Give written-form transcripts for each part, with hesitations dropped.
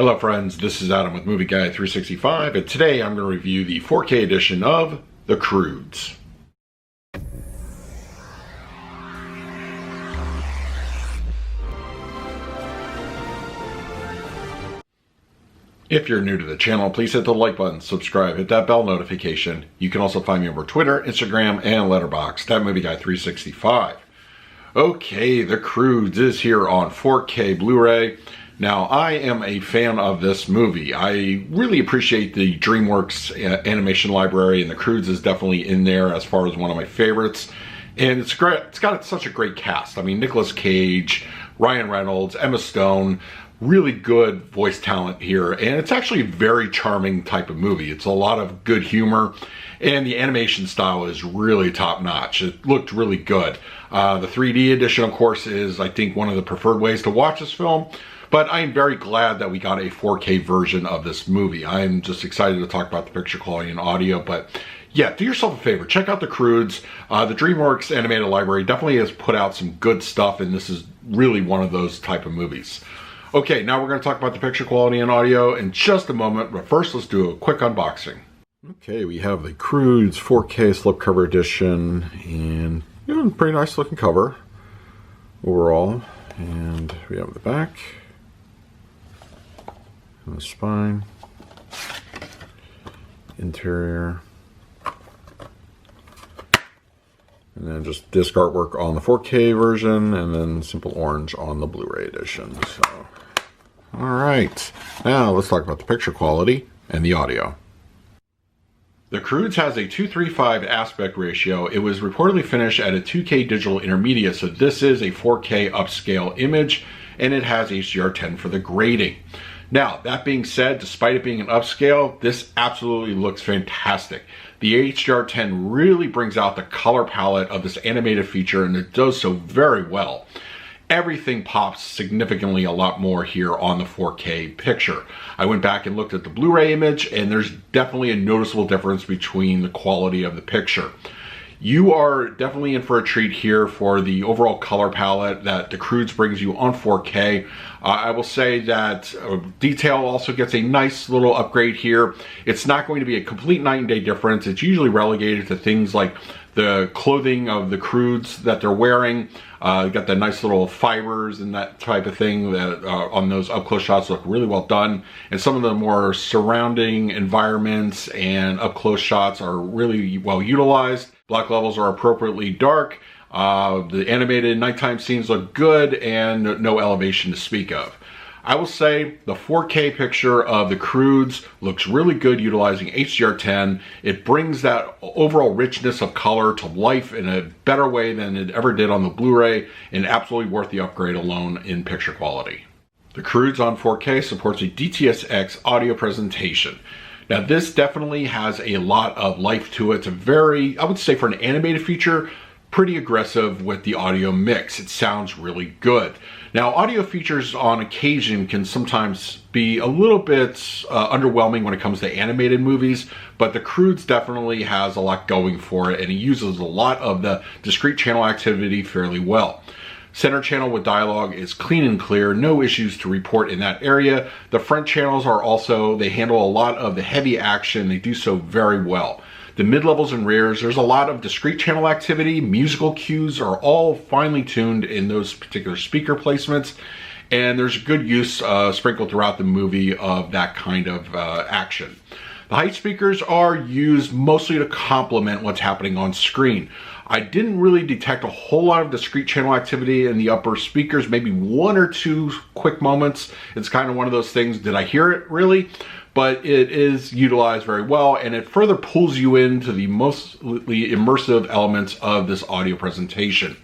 Hello friends, this is Adam with Movie Guy 365, and today I'm going to review the 4K edition of The Croods. If you're new to the channel, please hit the like button, subscribe, hit that bell notification. You can also find me over Twitter, Instagram, and Letterboxd at Movie Guy 365. Okay, The Croods is here on 4K Blu-ray. Now, I am a fan of this movie. I really appreciate the DreamWorks animation library, and The Croods is definitely in there as far as one of my favorites. And it's great. It's got such a great cast. I mean, Nicolas Cage, Ryan Reynolds, Emma Stone, really good voice talent here. And it's actually a very charming type of movie. It's a lot of good humor, and the animation style is really top-notch. It looked really good. The 3D edition, of course, is, I think, one of the preferred ways to watch this film. But I am very glad that we got a 4K version of this movie. I'm just excited to talk about the picture quality and audio. But yeah, do yourself a favor. Check out The Croods. The DreamWorks animated library definitely has put out some good stuff, and this is really one of those type of movies. Okay, now we're going to talk about the picture quality and audio in just a moment. But first, let's do a quick unboxing. Okay, we have the Croods 4K slipcover edition, and pretty nice looking cover overall. And we have the back. And the spine, interior, and then just disc artwork on the 4K version, and then simple orange on the Blu-ray edition. So, all right, now let's talk about the picture quality and the audio. The Croods has a 2:3:5 aspect ratio. It was reportedly finished at a 2K digital intermediate, so this is a 4K upscale image, and it has HDR10 for the grading. Now, that being said, despite it being an upscale, this absolutely looks fantastic. The HDR10 really brings out the color palette of this animated feature, and it does so very well. Everything pops significantly a lot more here on the 4K picture. I went back and looked at the Blu-ray image, and there's definitely a noticeable difference between the quality of the picture. You are definitely in for a treat here for the overall color palette that the Croods brings you on 4K. I will say that detail also gets a nice little upgrade here. It's not going to be a complete night and day difference. It's usually relegated to things like the clothing of the Croods that they're wearing. Got the nice little fibers and that type of thing that on those up close shots look really well done. And some of the more surrounding environments and up close shots are really well utilized. Black levels are appropriately dark. The animated nighttime scenes look good, and no elevation to speak of. I will say the 4K picture of the Croods looks really good utilizing HDR10. It brings that overall richness of color to life in a better way than it ever did on the Blu-ray, and absolutely worth the upgrade alone in picture quality. The Croods on 4K supports a Dtsx audio presentation. Now, this definitely has a lot of life to it. It's a very, I would say for an animated feature, pretty aggressive with the audio mix. It sounds really good. Now, audio features on occasion can sometimes be a little bit underwhelming when it comes to animated movies, but the Croods definitely has a lot going for it, and it uses a lot of the discrete channel activity fairly well. Center channel with dialogue is clean and clear, no issues to report in that area. The front channels are also, they handle a lot of the heavy action, they do so very well. The mid-levels and rears, there's a lot of discrete channel activity, musical cues are all finely tuned in those particular speaker placements, and there's good use sprinkled throughout the movie of that kind of action. The height speakers are used mostly to complement what's happening on screen. I didn't really detect a whole lot of discrete channel activity in the upper speakers, maybe one or two quick moments. It's kind of one of those things, did I hear it really? But it is utilized very well, and it further pulls you into the mostly immersive elements of this audio presentation.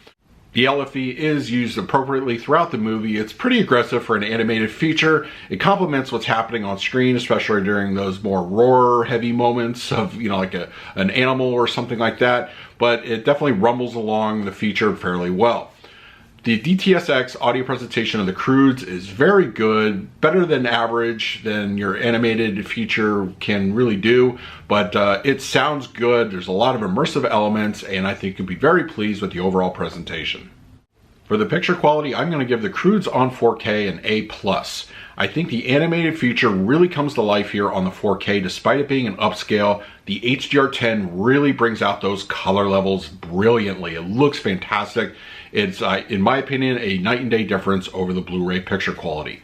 The LFE is used appropriately throughout the movie. It's pretty aggressive for an animated feature. It complements what's happening on screen, especially during those more roar-heavy moments of, like an animal or something like that. But it definitely rumbles along the feature fairly well. The Dtsx audio presentation of the Croods is very good, better than average than your animated feature can really do, but it sounds good. There's a lot of immersive elements, and I think you'll be very pleased with the overall presentation. For the picture quality, I'm going to give the Croods on 4K an A+. I think the animated feature really comes to life here on the 4K. Despite it being an upscale, the HDR10 really brings out those color levels brilliantly. It looks fantastic. It's, in my opinion, a night and day difference over the Blu-ray picture quality.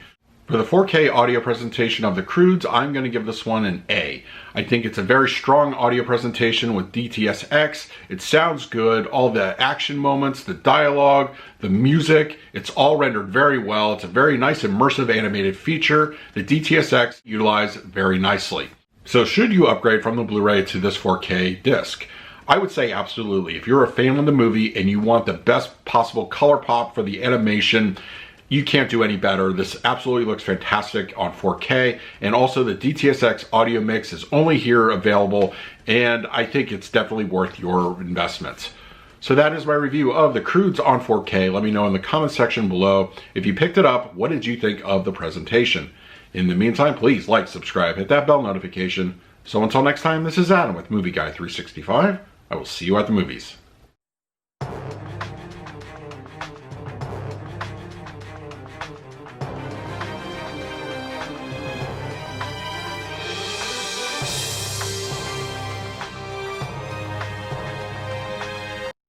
For the 4K audio presentation of the Croods, I'm going to give this one an A. I think it's a very strong audio presentation with Dtsx. It sounds good. All the action moments, the dialogue, the music, it's all rendered very well. It's a very nice immersive animated feature that Dtsx utilized very nicely. So should you upgrade from the Blu-ray to this 4K disc? I would say absolutely. If you're a fan of the movie and you want the best possible color pop for the animation, you can't do any better. This absolutely looks fantastic on 4K, and also the Dtsx audio mix is only here available, and I think it's definitely worth your investment. So that is my review of the Croods on 4K. Let me know in the comment section below if you picked it up. What did you think of the presentation? In the meantime, please like, subscribe, hit that bell notification. So until next time, this is Adam with Movie Guy 365. I will see you at the movies.